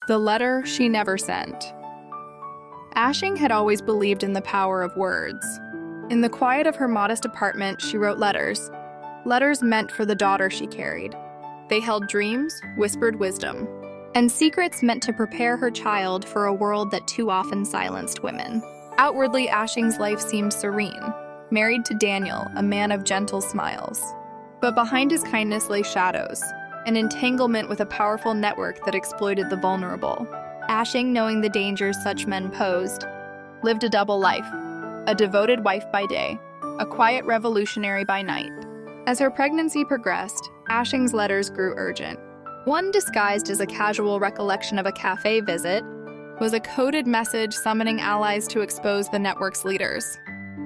The letter she never sent. Ashing had always believed in the power of words. In the quiet of her modest apartment, she wrote letters. Letters meant for the daughter she carried. They held dreams, whispered wisdom, and secrets meant to prepare her child for a world that too often silenced women. Outwardly, Ashing's life seemed serene, married to Daniel, a man of gentle smiles. But behind his kindness lay shadows, an entanglement with a powerful network that exploited the vulnerable. Ashing, knowing the dangers such men posed, lived a double life, a devoted wife by day, a quiet revolutionary by night. As her pregnancy progressed, Ashing's letters grew urgent. One, disguised as a casual recollection of a cafe visit, was a coded message summoning allies to expose the network's leaders.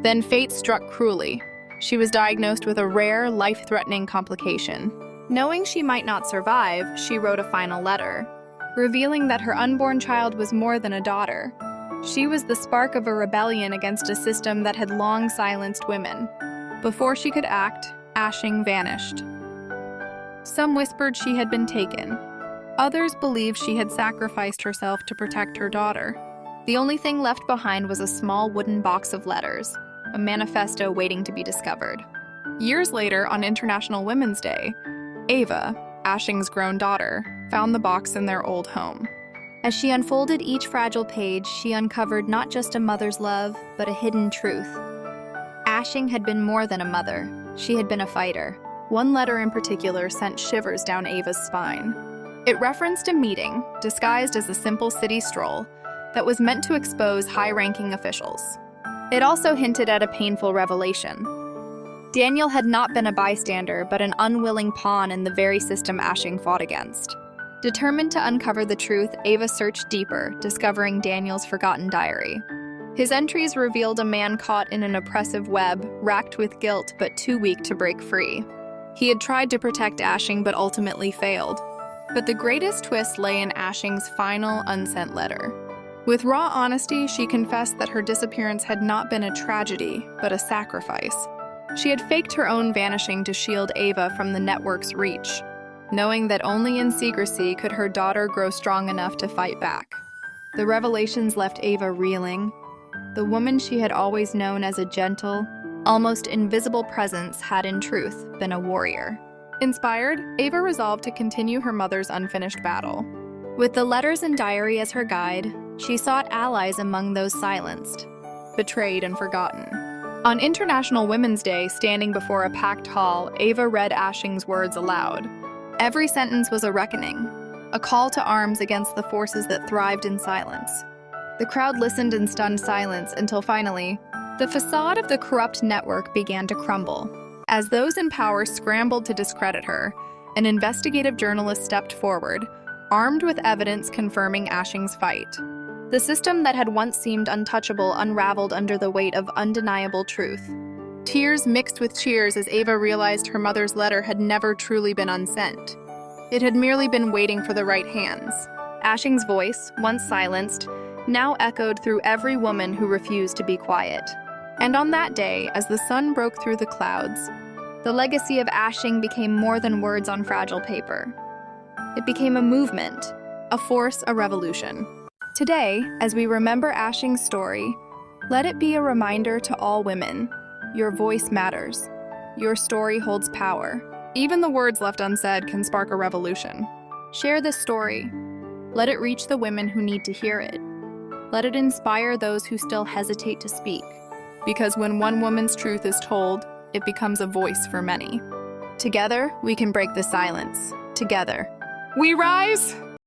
Then fate struck cruelly. She was diagnosed with a rare, life-threatening complication. Knowing she might not survive, she wrote a final letter, revealing that her unborn child was more than a daughter. She was the spark of a rebellion against a system that had long silenced women. Before she could act, Ashing vanished. Some whispered she had been taken. Others believed she had sacrificed herself to protect her daughter. The only thing left behind was a small wooden box of letters, a manifesto waiting to be discovered. Years later, on International Women's Day, Ava, Ashing's grown daughter, found the box in their old home. As she unfolded each fragile page, she uncovered not just a mother's love, but a hidden truth. Ashing had been more than a mother. She had been a fighter. One letter in particular sent shivers down Ava's spine. It referenced a meeting, disguised as a simple city stroll, that was meant to expose high-ranking officials. It also hinted at a painful revelation. Daniel had not been a bystander, but an unwilling pawn in the very system Ashing fought against. Determined to uncover the truth, Ava searched deeper, discovering Daniel's forgotten diary. His entries revealed a man caught in an oppressive web, racked with guilt but too weak to break free. He had tried to protect Ashing but ultimately failed. But the greatest twist lay in Ashing's final, unsent letter. With raw honesty, she confessed that her disappearance had not been a tragedy, but a sacrifice. She had faked her own vanishing to shield Ava from the network's reach, knowing that only in secrecy could her daughter grow strong enough to fight back. The revelations left Ava reeling. The woman she had always known as a gentle, almost invisible presence had in truth been a warrior. Inspired, Ava resolved to continue her mother's unfinished battle. With the letters and diary as her guide, she sought allies among those silenced, betrayed, and forgotten. On International Women's Day, standing before a packed hall, Ava read Ashing's words aloud. Every sentence was a reckoning, a call to arms against the forces that thrived in silence. The crowd listened in stunned silence until finally, the facade of the corrupt network began to crumble. As those in power scrambled to discredit her, an investigative journalist stepped forward, armed with evidence confirming Ashing's fight. The system that had once seemed untouchable unraveled under the weight of undeniable truth. Tears mixed with cheers as Ava realized her mother's letter had never truly been unsent. It had merely been waiting for the right hands. Ashing's voice, once silenced, now echoed through every woman who refused to be quiet. And on that day, as the sun broke through the clouds, the legacy of Ashing became more than words on fragile paper. It became a movement, a force, a revolution. Today, as we remember Ashing's story, let it be a reminder to all women: your voice matters. Your story holds power. Even the words left unsaid can spark a revolution. Share this story. Let it reach the women who need to hear it. Let it inspire those who still hesitate to speak. Because when one woman's truth is told, it becomes a voice for many. Together, we can break the silence. Together, we rise!